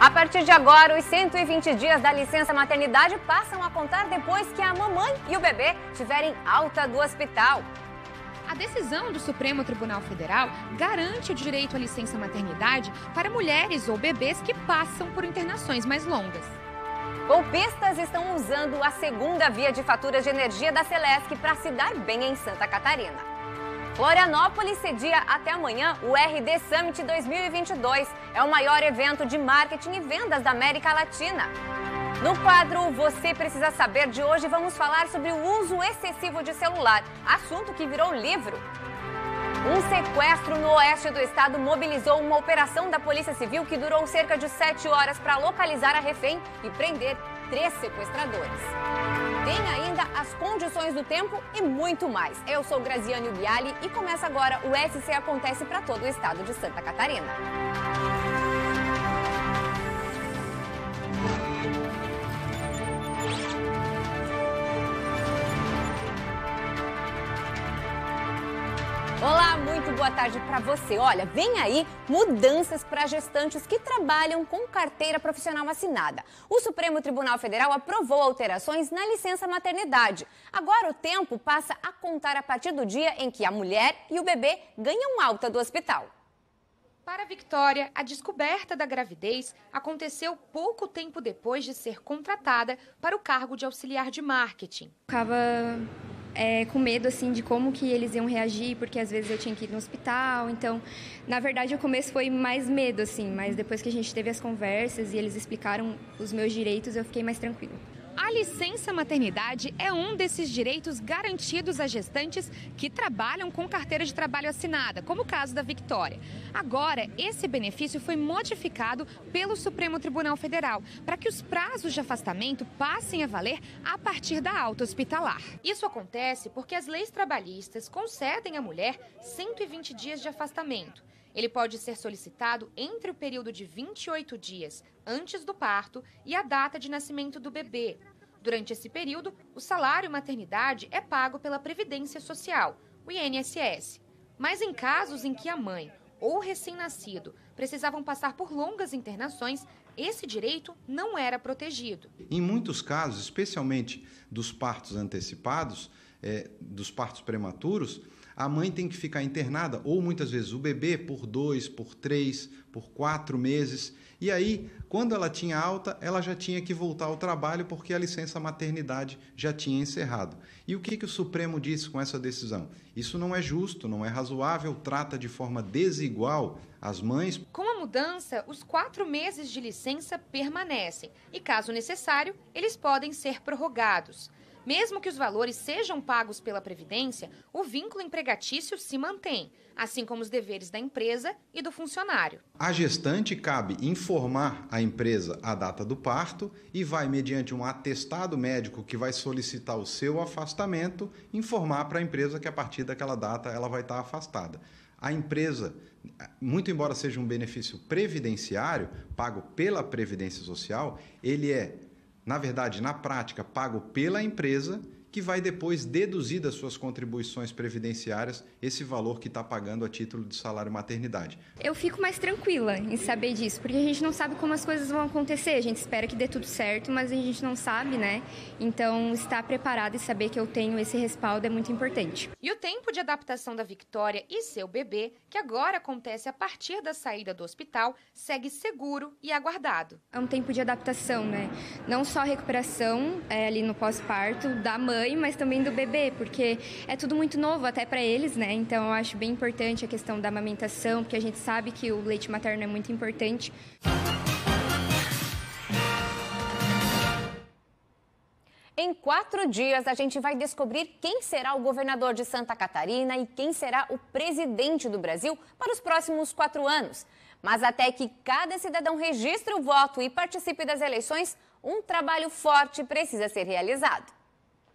A partir de agora, os 120 dias da licença maternidade passam a contar depois que a mamãe e o bebê tiverem alta do hospital. A decisão do Supremo Tribunal Federal garante o direito à licença maternidade para mulheres ou bebês que passam por internações mais longas. Golpistas estão usando a segunda via de faturas de energia da Celesc para se dar bem em Santa Catarina. Florianópolis cedia até amanhã o RD Summit 2022. É o maior evento de marketing e vendas da América Latina. No quadro Você Precisa Saber de hoje, vamos falar sobre o uso excessivo de celular, assunto que virou livro. Um sequestro no oeste do estado mobilizou uma operação da Polícia Civil que durou cerca de 7 horas para localizar a refém e prender 3 sequestradores. Tem ainda as condições do tempo e muito mais. Eu sou Graziane Biali e começa agora o SC Acontece para todo o estado de Santa Catarina. Olá, muito boa tarde para você. Olha, vem aí mudanças para gestantes que trabalham com carteira profissional assinada. O Supremo Tribunal Federal aprovou alterações na licença maternidade. Agora o tempo passa a contar a partir do dia em que a mulher e o bebê ganham alta do hospital. Para a Victoria, a descoberta da gravidez aconteceu pouco tempo depois de ser contratada para o cargo de auxiliar de marketing. Com medo, assim, de como que eles iam reagir, porque às vezes eu tinha que ir no hospital. Então, na verdade, o começo foi mais medo, assim, mas depois que a gente teve as conversas e eles explicaram os meus direitos, eu fiquei mais tranquila. A licença maternidade é um desses direitos garantidos a gestantes que trabalham com carteira de trabalho assinada, como o caso da Victoria. Agora, esse benefício foi modificado pelo Supremo Tribunal Federal para que os prazos de afastamento passem a valer a partir da alta hospitalar. Isso acontece porque as leis trabalhistas concedem à mulher 120 dias de afastamento. Ele pode ser solicitado entre o período de 28 dias antes do parto e a data de nascimento do bebê. Durante esse período, o salário maternidade é pago pela Previdência Social, o INSS. Mas em casos em que a mãe ou o recém-nascido precisavam passar por longas internações, esse direito não era protegido. Em muitos casos, especialmente dos partos antecipados, dos partos prematuros, a mãe tem que ficar internada, ou muitas vezes o bebê, por 2, por 3, por 4 meses. E aí, quando ela tinha alta, ela já tinha que voltar ao trabalho porque a licença maternidade já tinha encerrado. E o que o Supremo disse com essa decisão? Isso não é justo, não é razoável, trata de forma desigual as mães. Com a mudança, os 4 meses de licença permanecem e, caso necessário, eles podem ser prorrogados. Mesmo que os valores sejam pagos pela Previdência, o vínculo empregatício se mantém, assim como os deveres da empresa e do funcionário. A gestante cabe informar a empresa a data do parto e vai, mediante um atestado médico que vai solicitar o seu afastamento, informar para a empresa que a partir daquela data ela vai estar afastada. A empresa, muito embora seja um benefício previdenciário, pago pela Previdência Social, ele é, na verdade, na prática, pago pela empresa, que vai depois deduzir das suas contribuições previdenciárias esse valor que está pagando a título de salário maternidade. Eu fico mais tranquila em saber disso, porque a gente não sabe como as coisas vão acontecer. A gente espera que dê tudo certo, mas a gente não sabe, né? Então, estar preparada e saber que eu tenho esse respaldo é muito importante. E o tempo de adaptação da Victoria e seu bebê, que agora acontece a partir da saída do hospital, segue seguro e aguardado. É um tempo de adaptação, né? Não só a recuperação ali no pós-parto da mãe, mas também do bebê, porque é tudo muito novo até para eles, né? Então eu acho bem importante a questão da amamentação, porque a gente sabe que o leite materno é muito importante. Em 4 dias, a gente vai descobrir quem será o governador de Santa Catarina e quem será o presidente do Brasil para os próximos 4 anos. Mas até que cada cidadão registre o voto e participe das eleições, um trabalho forte precisa ser realizado.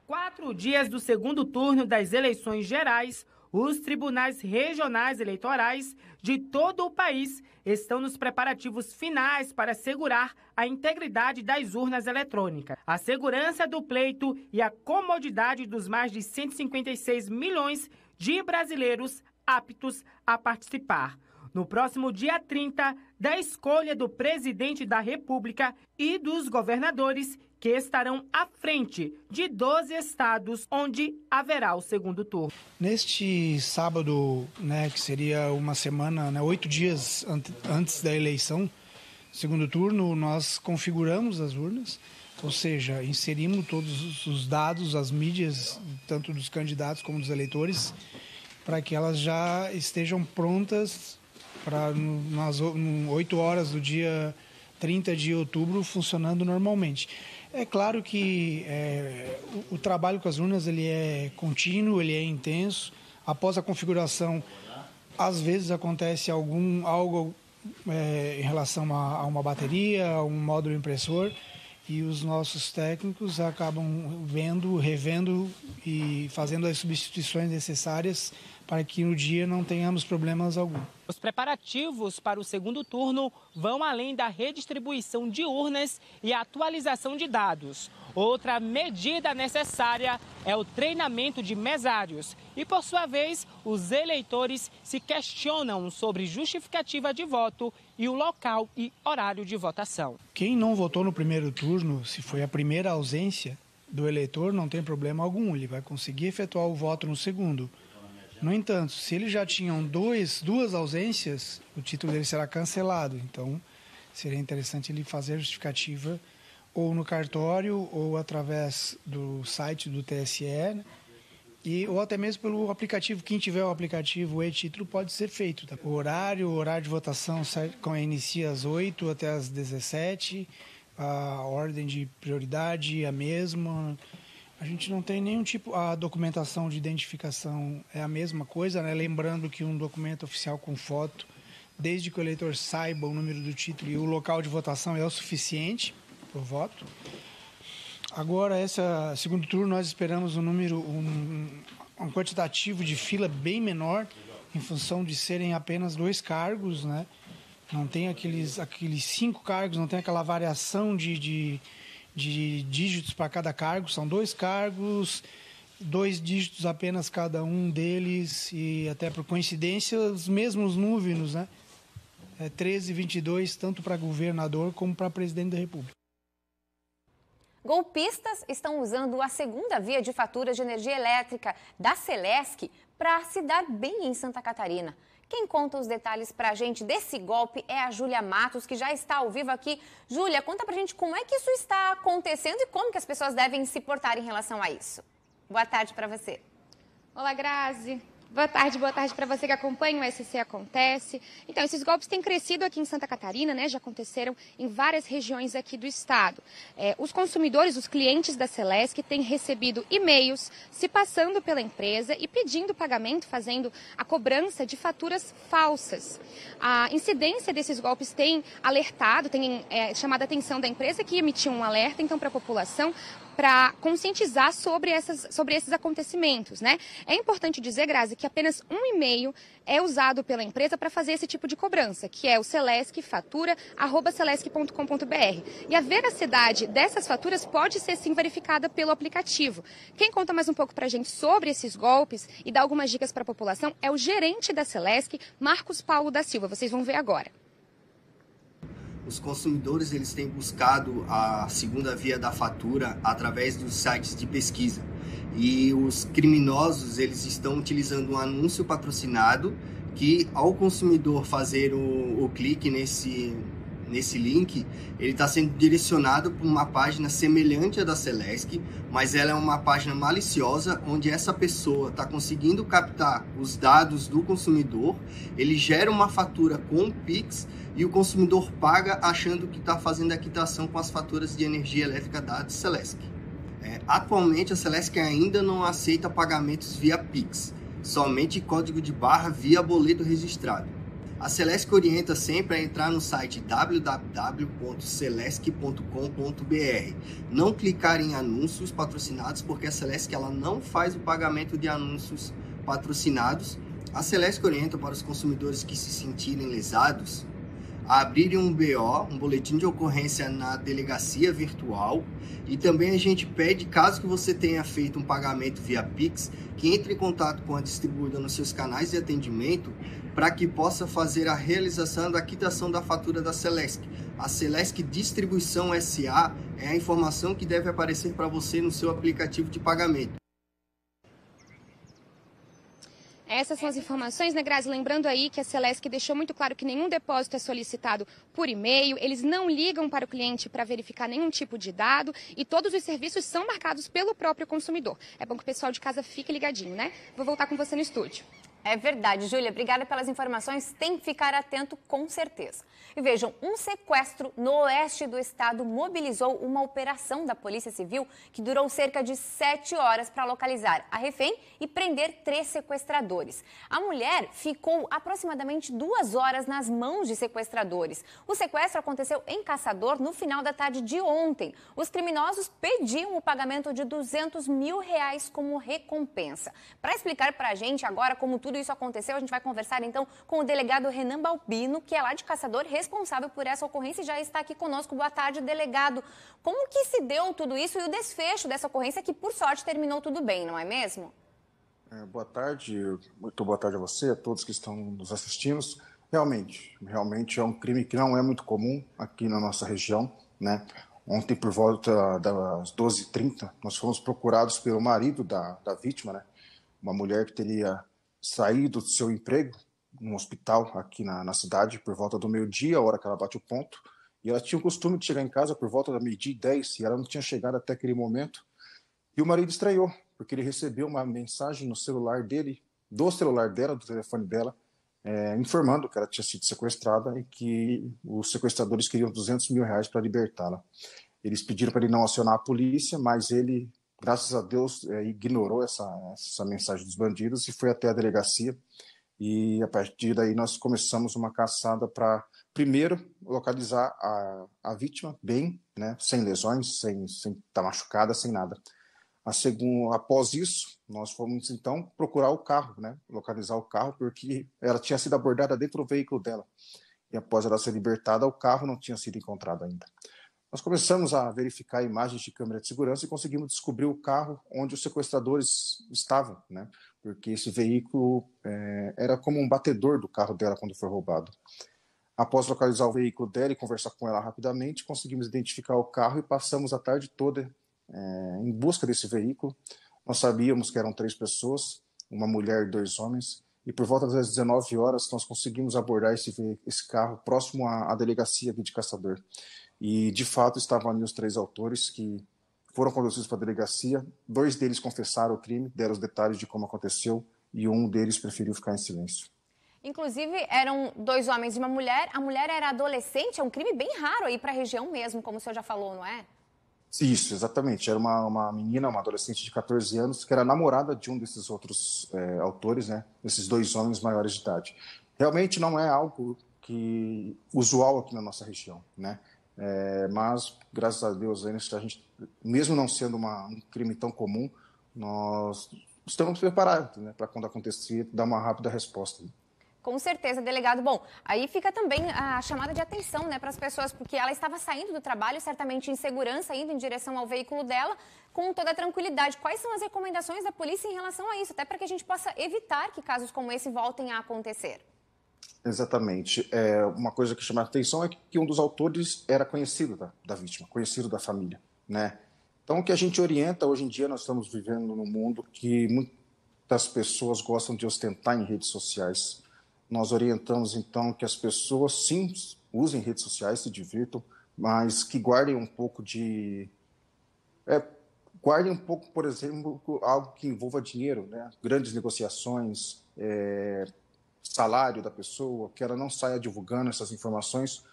4 dias do segundo turno das eleições gerais, os tribunais regionais eleitorais de todo o país estão nos preparativos finais para assegurar a integridade das urnas eletrônicas, a segurança do pleito e a comodidade dos mais de 156 milhões de brasileiros aptos a participar. no próximo dia 30, da escolha do presidente da República e dos governadores que estarão à frente de 12 estados onde haverá o segundo turno. Neste sábado, que seria uma semana, 8 dias antes da eleição, segundo turno, nós configuramos as urnas, ou seja, inserimos todos os dados, as mídias, tanto dos candidatos como dos eleitores, para que elas já estejam prontas para, nas 8 horas do dia 30 de outubro, funcionando normalmente. É claro que o trabalho com as urnas ele é contínuo, ele é intenso. Após a configuração, às vezes acontece algo em relação a uma bateria, a um módulo impressor, e os nossos técnicos acabam revendo e fazendo as substituições necessárias para que no dia não tenhamos problemas algum. Os preparativos para o segundo turno vão além da redistribuição de urnas e atualização de dados. Outra medida necessária é o treinamento de mesários. E, por sua vez, os eleitores se questionam sobre justificativa de voto e o local e horário de votação. Quem não votou no primeiro turno, se foi a primeira ausência do eleitor, não tem problema algum. Ele vai conseguir efetuar o voto no segundo. No entanto, se eles já tinham duas ausências, o título dele será cancelado. Então, seria interessante ele fazer a justificativa ou no cartório ou através do site do TSE, ou até mesmo pelo aplicativo. Quem tiver o aplicativo e-título pode ser feito. Tá? O horário de votação inicia às 8 até às 17, a ordem de prioridade é a mesma. A gente não tem nenhum tipo... A documentação de identificação é a mesma coisa, Lembrando que um documento oficial com foto, desde que o eleitor saiba o número do título e o local de votação, é o suficiente para o voto. Agora, segundo turno, nós esperamos um quantitativo de fila bem menor, em função de serem apenas 2 cargos, Não tem aqueles 5 cargos, não tem aquela variação de dígitos para cada cargo, são 2 cargos, 2 dígitos apenas cada um deles, e até por coincidência os mesmos números, 13 e 22, tanto para governador como para presidente da República. Golpistas estão usando a segunda via de faturas de energia elétrica da Celesc para se dar bem em Santa Catarina. Quem conta os detalhes para a gente desse golpe é a Júlia Matos, que já está ao vivo aqui. Júlia, conta para a gente como é que isso está acontecendo e como que as pessoas devem se portar em relação a isso. Boa tarde para você. Olá, Grazi. Boa tarde para você que acompanha o SC Acontece. Então, esses golpes têm crescido aqui em Santa Catarina, Já aconteceram em várias regiões aqui do estado. Os consumidores, os clientes da Celesc têm recebido e-mails se passando pela empresa e pedindo pagamento, fazendo a cobrança de faturas falsas. A incidência desses golpes tem alertado, tem chamado a atenção da empresa, que emitiu um alerta, então, para a população, para conscientizar sobre esses acontecimentos, É importante dizer, Grazi, que apenas um e-mail é usado pela empresa para fazer esse tipo de cobrança, que é o celesc@celesc.com.br. E a veracidade dessas faturas pode ser sim verificada pelo aplicativo. Quem conta mais um pouco para a gente sobre esses golpes e dá algumas dicas para a população é o gerente da Celesc, Marcos Paulo da Silva. Vocês vão ver agora. Os consumidores eles têm buscado a segunda via da fatura através dos sites de pesquisa. E os criminosos eles estão utilizando um anúncio patrocinado que, ao consumidor fazer o clique nesse link, ele está sendo direcionado para uma página semelhante à da Celesc, mas ela é uma página maliciosa, onde essa pessoa está conseguindo captar os dados do consumidor, ele gera uma fatura com o Pix e o consumidor paga achando que está fazendo a quitação com as faturas de energia elétrica da Celesc. Atualmente a Celesc ainda não aceita pagamentos via Pix, somente código de barra via boleto registrado. A Celesc orienta sempre a entrar no site www.celesc.com.br. Não clicar em anúncios patrocinados, porque a Celesc ela não faz o pagamento de anúncios patrocinados. A Celesc orienta para os consumidores que se sentirem lesados a abrirem um BO, um boletim de ocorrência na delegacia virtual, e também a gente pede, caso que você tenha feito um pagamento via Pix, que entre em contato com a distribuidora nos seus canais de atendimento para que possa fazer a realização da quitação da fatura da Celesc. A Celesc Distribuição SA é a informação que deve aparecer para você no seu aplicativo de pagamento. Essas são as informações, né, Grazi? Lembrando aí que a Celesc deixou muito claro que nenhum depósito é solicitado por e-mail, eles não ligam para o cliente para verificar nenhum tipo de dado e todos os serviços são marcados pelo próprio consumidor. É bom que o pessoal de casa fique ligadinho, né? Vou voltar com você no estúdio. É verdade, Júlia. Obrigada pelas informações. Tem que ficar atento, com certeza. E vejam, um sequestro no oeste do estado mobilizou uma operação da Polícia Civil que durou cerca de 7 horas para localizar a refém e prender 3 sequestradores. A mulher ficou aproximadamente 2 horas nas mãos de sequestradores. O sequestro aconteceu em Caçador no final da tarde de ontem. Os criminosos pediam o pagamento de R$200 mil como recompensa. Para explicar para a gente agora como tudo isso aconteceu, a gente vai conversar então com o delegado Renan Balbino, que é lá de Caçador, responsável por essa ocorrência e já está aqui conosco. Boa tarde, delegado. Como que se deu tudo isso e o desfecho dessa ocorrência que, por sorte, terminou tudo bem, não é mesmo? Boa tarde, muito boa tarde a você, a todos que estão nos assistindo. Realmente é um crime que não é muito comum aqui na nossa região, né? Ontem, por volta das 12h30, nós fomos procurados pelo marido da vítima, né? Uma mulher que teria saído do seu emprego no hospital aqui na cidade por volta do meio-dia, a hora que ela bate o ponto, e ela tinha o costume de chegar em casa por volta da 12h10, e ela não tinha chegado até aquele momento, e o marido estranhou, porque ele recebeu uma mensagem no celular dele, do celular dela, do telefone dela, informando que ela tinha sido sequestrada e que os sequestradores queriam R$200 mil para libertá-la. Eles pediram para ele não acionar a polícia, mas ele, graças a Deus, ignorou essa mensagem dos bandidos e foi até a delegacia. E a partir daí nós começamos uma caçada para, primeiro, localizar a vítima bem, né, sem lesões, sem estar machucada, sem nada. Após isso, nós fomos então procurar o carro, né, localizar o carro, porque ela tinha sido abordada dentro do veículo dela. E após ela ser libertada, o carro não tinha sido encontrado ainda. Nós começamos a verificar imagens de câmera de segurança e conseguimos descobrir o carro onde os sequestradores estavam, né? Porque esse veículo era como um batedor do carro dela quando foi roubado. Após localizar o veículo dela e conversar com ela rapidamente, conseguimos identificar o carro e passamos a tarde toda em busca desse veículo. Nós sabíamos que eram 3 pessoas, uma mulher e 2 homens, e por volta das 19 horas nós conseguimos abordar esse carro próximo à delegacia aqui de Caçador. E, de fato, estavam ali os 3 autores que foram conduzidos para a delegacia. 2 deles confessaram o crime, deram os detalhes de como aconteceu, e um deles preferiu ficar em silêncio. Inclusive, eram 2 homens e uma mulher. A mulher era adolescente, é um crime bem raro aí para a região mesmo, como o senhor já falou, não é? Isso, exatamente. Era uma menina, uma adolescente de 14 anos, que era namorada de um desses outros autores, né? Desses 2 homens maiores de idade. Realmente não é algo usual aqui na nossa região, né? Mas, graças a Deus, a gente, mesmo não sendo um crime tão comum, nós estamos preparados, né, para quando acontecer, dar uma rápida resposta. Com certeza, delegado. Bom, aí fica também a chamada de atenção, né, para as pessoas, porque ela estava saindo do trabalho, certamente em segurança, indo em direção ao veículo dela, com toda a tranquilidade. Quais são as recomendações da polícia em relação a isso, até para que a gente possa evitar que casos como esse voltem a acontecer? Exatamente. Uma coisa que chama a atenção é que um dos autores era conhecido da vítima, conhecido da família, né? Então, o que a gente orienta, hoje em dia nós estamos vivendo num mundo que muitas pessoas gostam de ostentar em redes sociais. Nós orientamos, então, que as pessoas, sim, usem redes sociais, se divirtam, mas que guardem um pouco por exemplo, algo que envolva dinheiro, né? Grandes negociações, salário da pessoa, que ela não saia divulgando essas informações,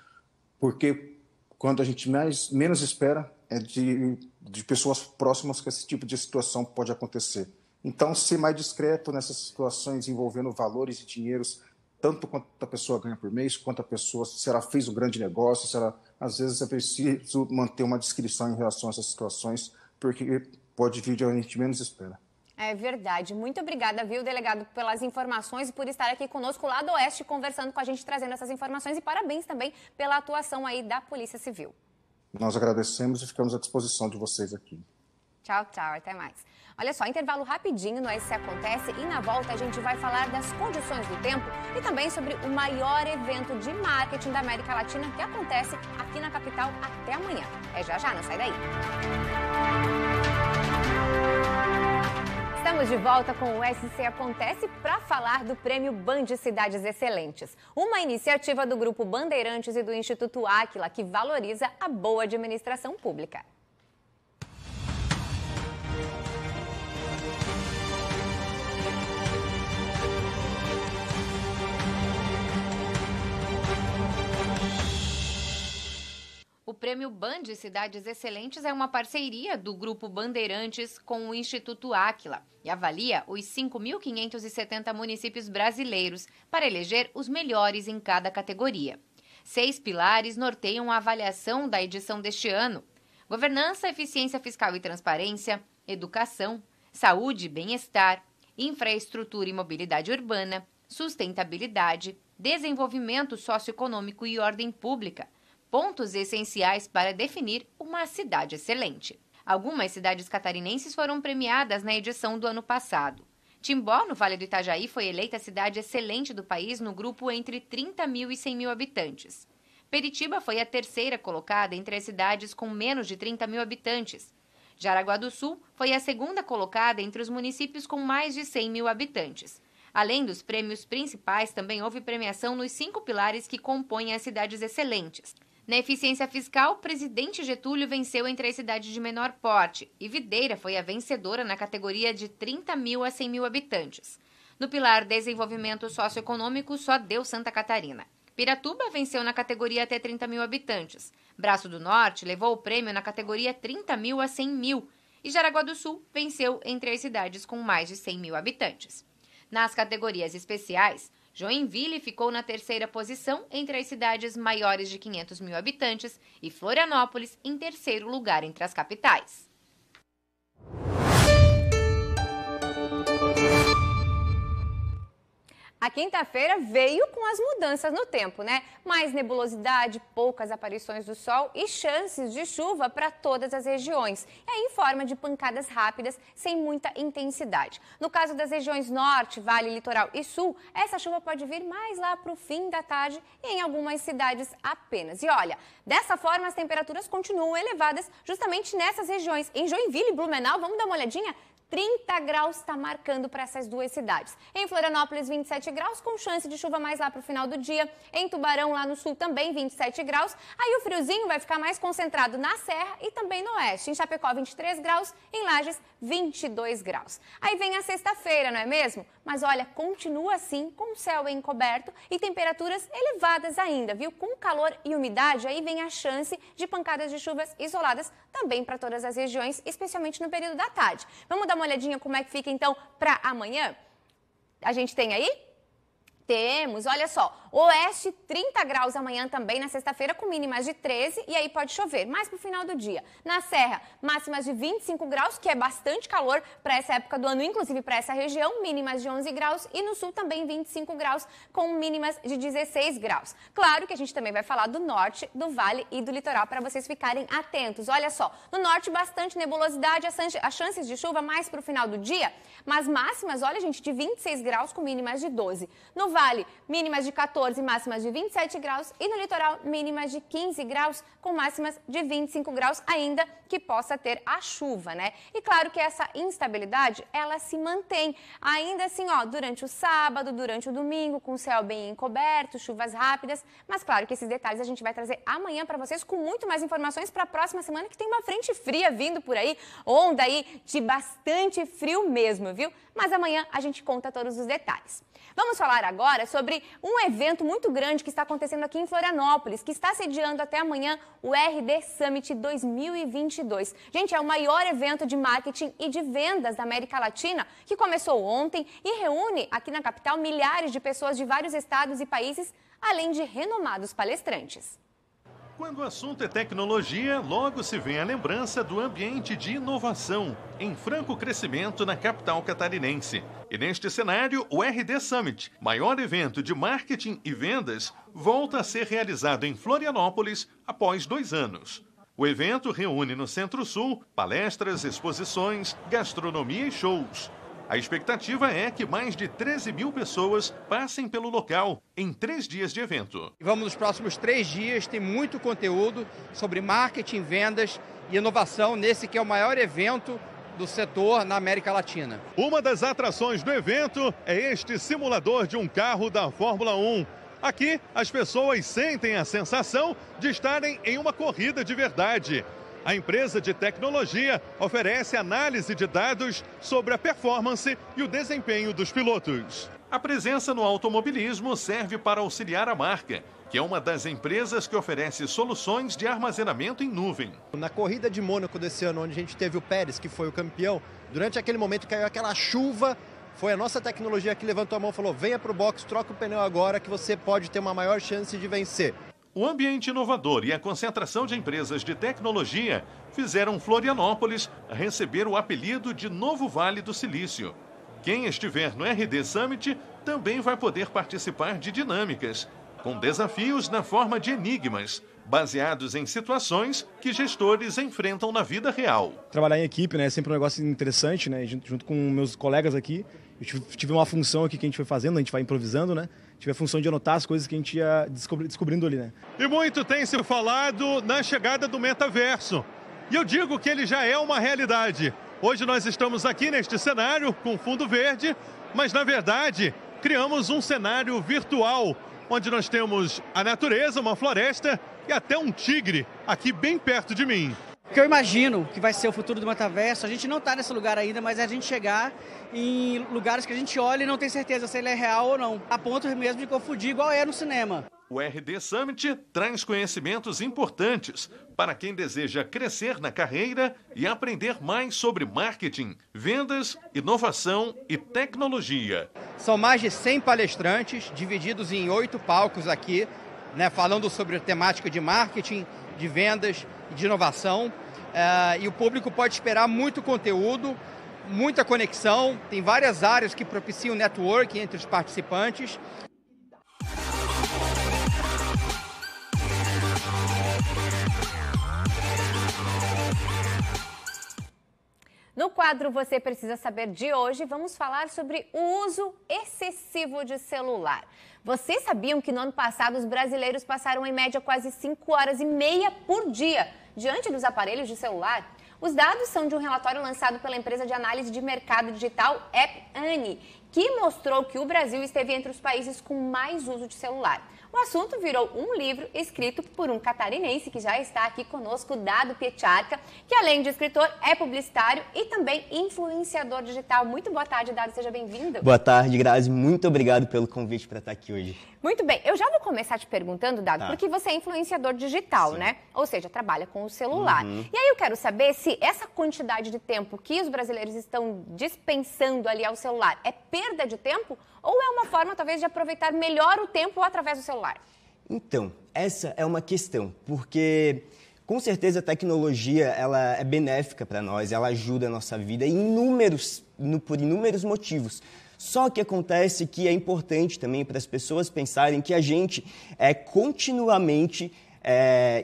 porque quando a gente menos espera é de pessoas próximas que esse tipo de situação pode acontecer. Então, ser mais discreto nessas situações envolvendo valores e dinheiros, tanto quanto a pessoa ganha por mês, quanto a pessoa, se ela fez um grande negócio, às vezes é preciso manter uma discrição em relação a essas situações, porque pode vir de onde a gente menos espera. É verdade. Muito obrigada, viu, delegado, pelas informações e por estar aqui conosco lá do Oeste, conversando com a gente, trazendo essas informações. E parabéns também pela atuação aí da Polícia Civil. Nós agradecemos e ficamos à disposição de vocês aqui. Tchau, tchau. Até mais. Olha só, intervalo rapidinho no SC Acontece e na volta a gente vai falar das condições do tempo e também sobre o maior evento de marketing da América Latina que acontece aqui na capital até amanhã. É já, não sai daí. Estamos de volta com o SC Acontece para falar do Prêmio Band Cidades Excelentes, uma iniciativa do Grupo Bandeirantes e do Instituto Áquila que valoriza a boa administração pública. O Prêmio Band Cidades Excelentes é uma parceria do Grupo Bandeirantes com o Instituto Áquila e avalia os 5.570 municípios brasileiros para eleger os melhores em cada categoria. 6 pilares norteiam a avaliação da edição deste ano: governança, eficiência fiscal e transparência, educação, saúde e bem-estar, infraestrutura e mobilidade urbana, sustentabilidade, desenvolvimento socioeconômico e ordem pública. Pontos essenciais para definir uma cidade excelente. Algumas cidades catarinenses foram premiadas na edição do ano passado. Timbó, no Vale do Itajaí, foi eleita a cidade excelente do país no grupo entre 30 mil e 100 mil habitantes. Peritiba foi a terceira colocada entre as cidades com menos de 30 mil habitantes. Jaraguá do Sul foi a segunda colocada entre os municípios com mais de 100 mil habitantes. Além dos prêmios principais, também houve premiação nos 5 pilares que compõem as cidades excelentes. Na eficiência fiscal, Presidente Getúlio venceu entre as cidades de menor porte e Videira foi a vencedora na categoria de 30 mil a 100 mil habitantes. No pilar Desenvolvimento Socioeconômico, só deu Santa Catarina. Piratuba venceu na categoria até 30 mil habitantes. Braço do Norte levou o prêmio na categoria 30 mil a 100 mil. E Jaraguá do Sul venceu entre as cidades com mais de 100 mil habitantes. Nas categorias especiais, Joinville ficou na terceira posição entre as cidades maiores de 500 mil habitantes e Florianópolis em terceiro lugar entre as capitais. A quinta-feira veio com as mudanças no tempo, né? Mais nebulosidade, poucas aparições do sol e chances de chuva para todas as regiões. E aí em forma de pancadas rápidas, sem muita intensidade. No caso das regiões norte, vale, litoral e sul, essa chuva pode vir mais lá para o fim da tarde e em algumas cidades apenas. E olha, dessa forma as temperaturas continuam elevadas justamente nessas regiões. Em Joinville e Blumenau, vamos dar uma olhadinha? 30 graus está marcando para essas duas cidades. Em Florianópolis, 27 graus, com chance de chuva mais lá para o final do dia. Em Tubarão, lá no sul, também 27 graus. Aí o friozinho vai ficar mais concentrado na Serra e também no oeste. Em Chapecó, 23 graus. Em Lages, 22 graus. Aí vem a sexta-feira, não é mesmo? Mas olha, continua assim, com o céu encoberto e temperaturas elevadas ainda, viu? Com calor e umidade, aí vem a chance de pancadas de chuvas isoladas também para todas as regiões, especialmente no período da tarde. Vamos dar uma olhadinha como é que fica então para amanhã? A gente tem aí? Temos, olha só, oeste 30 graus amanhã também na sexta-feira com mínimas de 13 e aí pode chover, mais pro final do dia. Na Serra, máximas de 25 graus, que é bastante calor para essa época do ano, inclusive para essa região, mínimas de 11 graus e no sul também 25 graus com mínimas de 16 graus. Claro que a gente também vai falar do norte, do vale e do litoral para vocês ficarem atentos. Olha só, no norte bastante nebulosidade, as chances de chuva mais pro final do dia, mas máximas, olha gente, de 26 graus com mínimas de 12. No vale, mínimas de 14, máximas de 27 graus e no litoral, mínimas de 15 graus com máximas de 25 graus, ainda que possa ter a chuva, né? E claro que essa instabilidade, ela se mantém ainda assim, ó, durante o sábado, durante o domingo, com o céu bem encoberto, chuvas rápidas, mas claro que esses detalhes a gente vai trazer amanhã para vocês com muito mais informações para a próxima semana, que tem uma frente fria vindo por aí, onda aí de bastante frio mesmo, viu? Mas amanhã a gente conta todos os detalhes. Vamos falar agora sobre um evento muito grande que está acontecendo aqui em Florianópolis, que está sediando até amanhã o RD Summit 2022. Gente, é o maior evento de marketing e de vendas da América Latina, que começou ontem e reúne aqui na capital milhares de pessoas de vários estados e países, além de renomados palestrantes. Quando o assunto é tecnologia, logo se vem a lembrança do ambiente de inovação, em franco crescimento na capital catarinense. E neste cenário, o RD Summit, maior evento de marketing e vendas, volta a ser realizado em Florianópolis após 2 anos. O evento reúne no Centro-Sul palestras, exposições, gastronomia e shows. A expectativa é que mais de 13 mil pessoas passem pelo local em 3 dias de evento. Vamos nos próximos 3 dias ter muito conteúdo sobre marketing, vendas e inovação nesse que é o maior evento do setor na América Latina. Uma das atrações do evento é este simulador de um carro da Fórmula 1. Aqui, as pessoas sentem a sensação de estarem em uma corrida de verdade. A empresa de tecnologia oferece análise de dados sobre a performance e o desempenho dos pilotos. A presença no automobilismo serve para auxiliar a marca, que é uma das empresas que oferece soluções de armazenamento em nuvem. Na corrida de Mônaco desse ano, onde a gente teve o Pérez, que foi o campeão, durante aquele momento caiu aquela chuva, foi a nossa tecnologia que levantou a mão e falou: venha para o box, troca o pneu agora que você pode ter uma maior chance de vencer. O ambiente inovador e a concentração de empresas de tecnologia fizeram Florianópolis receber o apelido de Novo Vale do Silício. Quem estiver no RD Summit também vai poder participar de dinâmicas, com desafios na forma de enigmas, baseados em situações que gestores enfrentam na vida real. Trabalhar em equipe, né, é sempre um negócio interessante, né, junto com meus colegas aqui. Eu tive uma função aqui que a gente foi fazendo, a gente vai improvisando, né? Tive a função de anotar as coisas que a gente ia descobrindo ali, né? E muito tem se falado na chegada do metaverso. E eu digo que ele já é uma realidade. Hoje nós estamos aqui neste cenário com fundo verde, mas na verdade criamos um cenário virtual, onde nós temos a natureza, uma floresta e até um tigre aqui bem perto de mim. O que eu imagino que vai ser o futuro do metaverso, a gente não está nesse lugar ainda, mas é a gente chegar em lugares que a gente olha e não tem certeza se ele é real ou não, a ponto mesmo de confundir igual é no cinema. O RD Summit traz conhecimentos importantes para quem deseja crescer na carreira e aprender mais sobre marketing, vendas, inovação e tecnologia. São mais de 100 palestrantes, divididos em 8 palcos aqui, né, falando sobre a temática de marketing, de vendas e de inovação. E o público pode esperar muito conteúdo, muita conexão. Tem várias áreas que propiciam networking entre os participantes. No quadro Você Precisa Saber de hoje, vamos falar sobre o uso excessivo de celular. Vocês sabiam que no ano passado os brasileiros passaram em média quase 5 horas e meia por dia diante dos aparelhos de celular? Os dados são de um relatório lançado pela empresa de análise de mercado digital App Annie, que mostrou que o Brasil esteve entre os países com mais uso de celular. O assunto virou um livro escrito por um catarinense que já está aqui conosco, Dado Pietcharka, que além de escritor é publicitário e também influenciador digital. Muito boa tarde, Dado, seja bem-vindo. Boa tarde, Grazi. Muito obrigado pelo convite para estar aqui hoje. Muito bem, eu já vou começar te perguntando, Dado, porque você é influenciador digital, né? Ou seja, trabalha com o celular. E aí eu quero saber se essa quantidade de tempo que os brasileiros estão dispensando ali ao celular é perda de tempo ou é uma forma, talvez, de aproveitar melhor o tempo através do celular? Então, essa é uma questão, porque com certeza a tecnologia ela é benéfica para nós, ela ajuda a nossa vida por inúmeros motivos. Só que acontece que é importante também para as pessoas pensarem que a gente é continuamente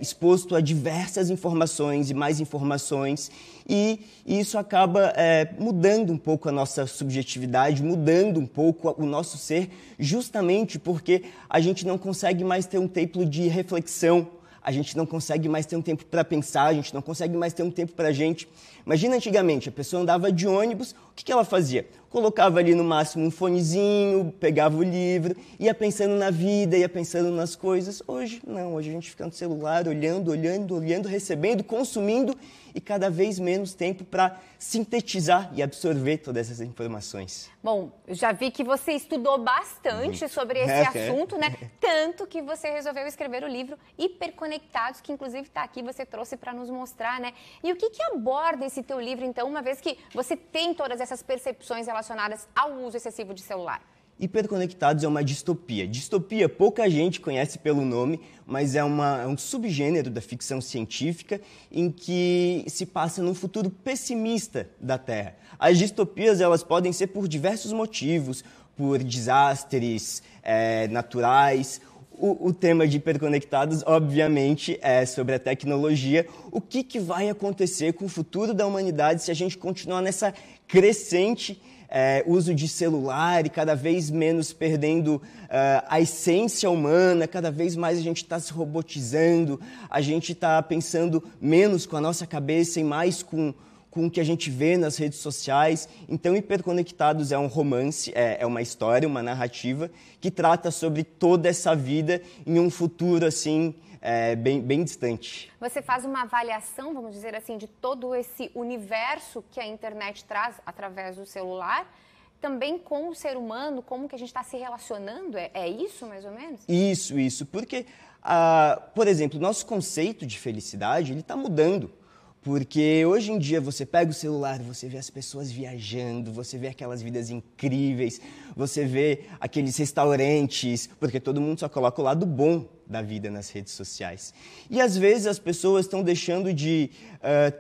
exposto a diversas informações e mais informações, e isso acaba mudando um pouco a nossa subjetividade, mudando um pouco o nosso ser, justamente porque a gente não consegue mais ter um tempo de reflexão, a gente não consegue mais ter um tempo para pensar, a gente não consegue mais ter um tempo para a gente. Imagina antigamente, a pessoa andava de ônibus, o que ela fazia? Colocava ali no máximo um fonezinho, pegava o livro, ia pensando na vida, ia pensando nas coisas. Hoje, não. Hoje a gente fica no celular, olhando, recebendo, consumindo e cada vez menos tempo para sintetizar e absorver todas essas informações. Bom, eu já vi que você estudou bastante sobre esse assunto, né? Tanto que você resolveu escrever o livro Hiperconectados, que inclusive está aqui, você trouxe para nos mostrar, né? E o que aborda esse teu livro, então, uma vez que você tem todas essas percepções relacionadas ao uso excessivo de celular? Hiperconectados é uma distopia. Distopia, pouca gente conhece pelo nome, mas é um subgênero da ficção científica em que se passa num futuro pessimista da Terra. As distopias elas podem ser por diversos motivos, por desastres naturais. O tema de Hiperconectados, obviamente, é sobre a tecnologia. O que vai acontecer com o futuro da humanidade se a gente continuar nessa crescente uso de celular e cada vez menos perdendo a essência humana, cada vez mais a gente está se robotizando, a gente está pensando menos com a nossa cabeça e mais com o que a gente vê nas redes sociais. Então, Hiperconectados é um romance, é uma história, uma narrativa que trata sobre toda essa vida em um futuro assim bem distante. Você faz uma avaliação, vamos dizer assim, de todo esse universo que a internet traz através do celular, também com o ser humano, como que a gente está se relacionando? É isso, mais ou menos? Isso. Porque, por exemplo, o nosso conceito de felicidade ele está mudando. Porque hoje em dia você pega o celular, você vê as pessoas viajando, você vê aquelas vidas incríveis, você vê aqueles restaurantes, porque todo mundo só coloca o lado bom da vida nas redes sociais. E às vezes as pessoas estão deixando de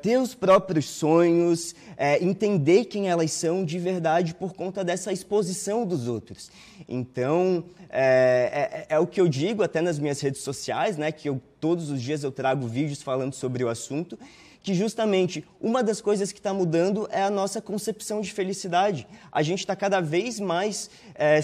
ter os próprios sonhos, entender quem elas são de verdade por conta dessa exposição dos outros. Então, é o que eu digo até nas minhas redes sociais, né, que todos os dias eu trago vídeos falando sobre o assunto, que justamente uma das coisas que está mudando é a nossa concepção de felicidade. A gente está cada vez mais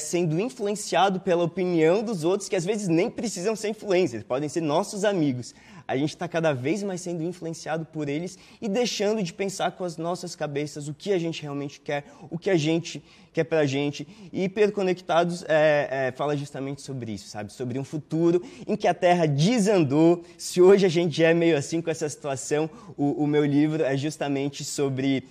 sendo influenciado pela opinião dos outros, que às vezes nem precisam ser influencers, podem ser nossos amigos. A gente está cada vez mais sendo influenciado por eles e deixando de pensar com as nossas cabeças o que a gente realmente quer, o que a gente quer pra gente. E Hiperconectados fala justamente sobre isso, sabe? Sobre um futuro em que a Terra desandou. Se hoje a gente é meio assim com essa situação, o meu livro é justamente sobre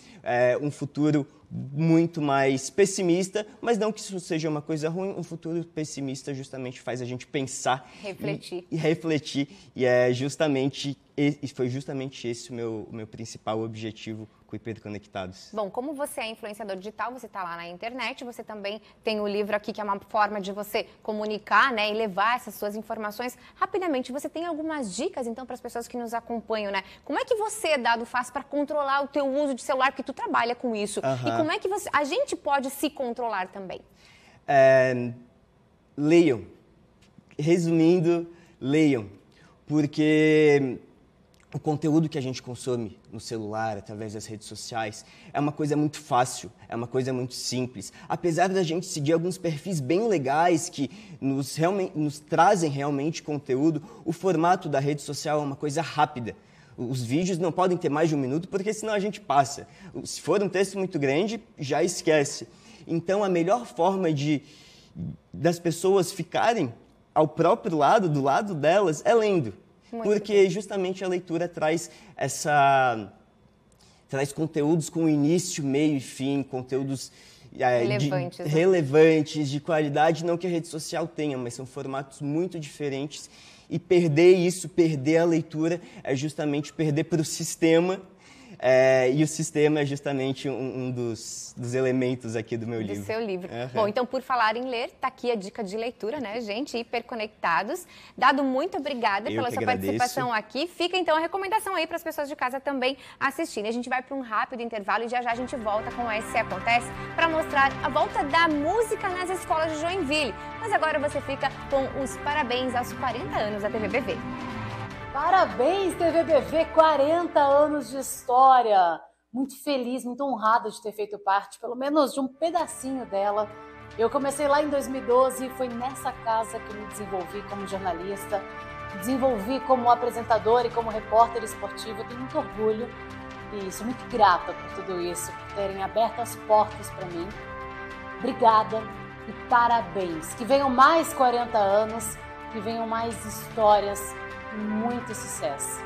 um futuro muito mais pessimista, mas não que isso seja uma coisa ruim. Um futuro pessimista justamente faz a gente pensar, refletir. E refletir, e foi justamente esse o meu principal objetivo com Hiperconectados. Bom, como você é influenciador digital, você está lá na internet, você também tem o livro aqui, que é uma forma de você comunicar, né, e levar essas suas informações rapidamente. Você tem algumas dicas, então, para as pessoas que nos acompanham, né? Como é que você, Dado, faz para controlar o teu uso de celular, porque tu trabalha com isso? E como é que a gente pode se controlar também? Leiam. Resumindo, leiam. Porque o conteúdo que a gente consome no celular, através das redes sociais, é uma coisa muito fácil, é uma coisa muito simples. Apesar da gente seguir alguns perfis bem legais que nos trazem realmente conteúdo, o formato da rede social é uma coisa rápida. Os vídeos não podem ter mais de 1 minuto, porque senão a gente passa. Se for um texto muito grande, já esquece. Então, a melhor forma das pessoas ficarem ao próprio lado, do lado delas, é lendo. Porque justamente a leitura traz conteúdos com início, meio e fim, conteúdos relevantes, de qualidade, não que a rede social tenha, mas são formatos muito diferentes. E perder a leitura, é justamente perder para o sistema. E o sistema é justamente um dos elementos aqui do meu livro. Do seu livro. Bom, então, por falar em ler, tá aqui a dica de leitura, né, gente? Hiperconectados. Dado, muito obrigada pela sua participação aqui. Fica, então, a recomendação aí para as pessoas de casa também assistirem. A gente vai para um rápido intervalo e já a gente volta com o SC Acontece para mostrar a volta da música nas escolas de Joinville. Mas agora você fica com os parabéns aos 40 anos da TVBV. Parabéns, TVBV, 40 anos de história. Muito feliz, muito honrada de ter feito parte, pelo menos de um pedacinho dela. Eu comecei lá em 2012 e foi nessa casa que eu me desenvolvi como jornalista, me desenvolvi como apresentadora e como repórter esportivo. Eu tenho muito orgulho e sou muito grata por tudo isso, por terem aberto as portas para mim. Obrigada e parabéns. Que venham mais 40 anos, que venham mais histórias, muito sucesso.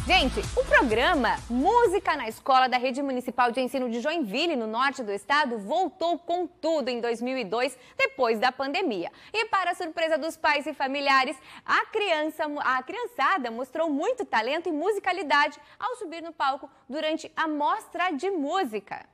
Gente, o programa Música na Escola da Rede Municipal de Ensino de Joinville, no norte do estado, voltou com tudo em 2002, depois da pandemia. E para a surpresa dos pais e familiares, a criançada mostrou muito talento e musicalidade ao subir no palco durante a mostra de música.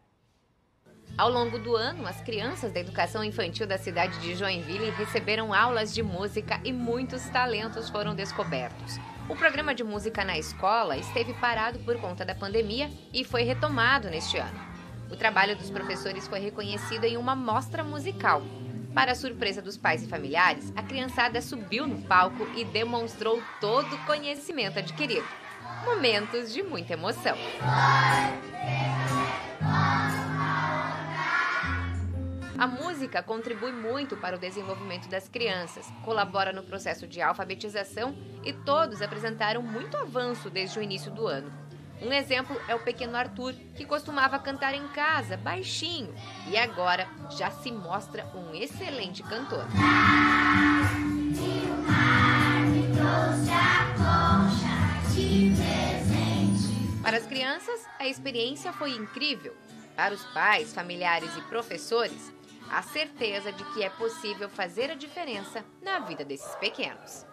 Ao longo do ano, as crianças da educação infantil da cidade de Joinville receberam aulas de música e muitos talentos foram descobertos. O programa de música na escola esteve parado por conta da pandemia e foi retomado neste ano. O trabalho dos professores foi reconhecido em uma mostra musical. Para a surpresa dos pais e familiares, a criançada subiu no palco e demonstrou todo o conhecimento adquirido. Momentos de muita emoção. A música contribui muito para o desenvolvimento das crianças, colabora no processo de alfabetização e todos apresentaram muito avanço desde o início do ano. Um exemplo é o pequeno Arthur, que costumava cantar em casa, baixinho, e agora já se mostra um excelente cantor. Para as crianças, a experiência foi incrível. Para os pais, familiares e professores, a certeza de que é possível fazer a diferença na vida desses pequenos.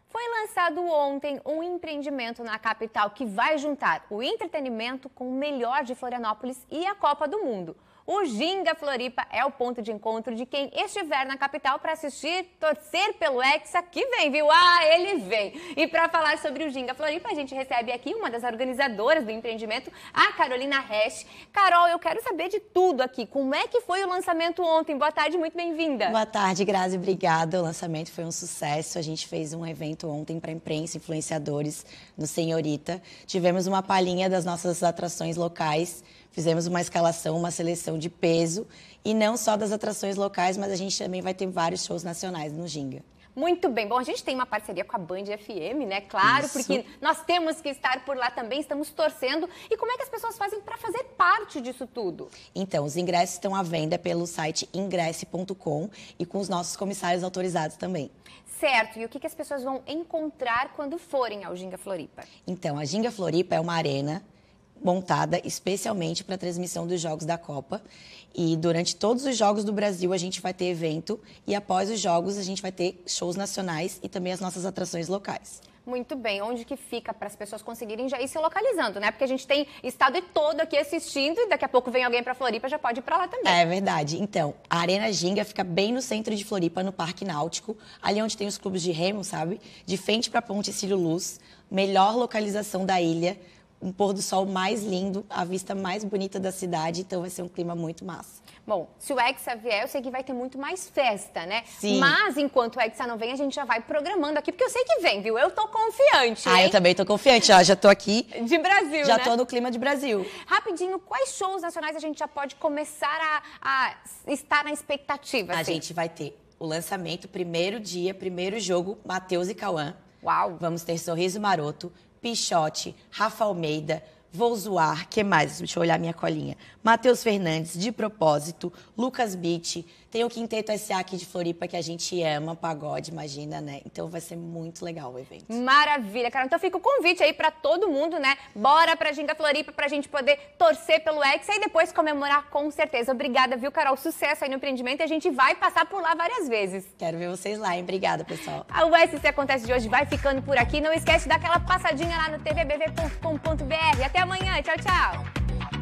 Foi lançado ontem um empreendimento na capital que vai juntar o entretenimento com o melhor de Florianópolis e a Copa do Mundo. O Ginga Floripa é o ponto de encontro de quem estiver na capital para assistir, torcer pelo Hexa que vem, viu? Ah, ele vem! E para falar sobre o Ginga Floripa, a gente recebe aqui uma das organizadoras do empreendimento, a Carolina Resch. Carol, eu quero saber de tudo aqui. Como é que foi o lançamento ontem? Boa tarde, muito bem-vinda. Boa tarde, Grazi, obrigada. O lançamento foi um sucesso. A gente fez um evento ontem para imprensa, influenciadores no Senhorita. Tivemos uma palhinha das nossas atrações locais. Fizemos uma escalação, uma seleção de peso, e não só das atrações locais, mas a gente também vai ter vários shows nacionais no Ginga. Muito bem. Bom, a gente tem uma parceria com a Band FM, né? Claro, isso, porque nós temos que estar por lá também, estamos torcendo. E como é que as pessoas fazem para fazer parte disso tudo? Então, os ingressos estão à venda pelo site ingresse.com e com os nossos comissários autorizados também. Certo. E o que as pessoas vão encontrar quando forem ao Ginga Floripa? Então, a Ginga Floripa é uma arena montada especialmente para a transmissão dos Jogos da Copa. E durante todos os Jogos do Brasil a gente vai ter evento e após os Jogos a gente vai ter shows nacionais e também as nossas atrações locais. Muito bem. Onde que fica para as pessoas conseguirem já ir se localizando, né? Porque a gente tem estado todo aqui assistindo e daqui a pouco vem alguém para Floripa, já pode ir para lá também. É verdade. Então, a Arena Ginga fica bem no centro de Floripa, no Parque Náutico, ali onde tem os clubes de remo, sabe? De frente para a Ponte Cílio Luz, melhor localização da ilha, um pôr do sol mais lindo, a vista mais bonita da cidade, então vai ser um clima muito massa. Bom, se o Hexa vier, eu sei que vai ter muito mais festa, né? Sim. Mas enquanto o Hexa não vem, a gente já vai programando aqui, porque eu sei que vem, viu? Eu tô confiante, hein? Eu também tô confiante, ó, já tô aqui. De Brasil, já né? tô no clima de Brasil. Rapidinho, quais shows nacionais a gente já pode começar a estar na expectativa? A gente vai ter o lançamento, primeiro dia, primeiro jogo, Matheus e Cauã. Uau! Vamos ter Sorriso Maroto, Pichote, Rafa Almeida, Vou Zoar, que mais? Deixa eu olhar minha colinha. Matheus Fernandes, De Propósito, Lucas Beach, tem o Quinteto SA aqui de Floripa, que a gente ama, pagode, imagina, né? Então vai ser muito legal o evento. Maravilha, cara. Então fica o convite aí pra todo mundo, né? Bora pra Ginga Floripa pra gente poder torcer pelo Hexa e depois comemorar com certeza. Obrigada, viu, Carol? Sucesso aí no empreendimento e a gente vai passar por lá várias vezes. Quero ver vocês lá, hein? Obrigada, pessoal. O SC Acontece de hoje vai ficando por aqui. Não esquece de dar aquela passadinha lá no tvbv.com.br. Até amanhã. Tchau, tchau.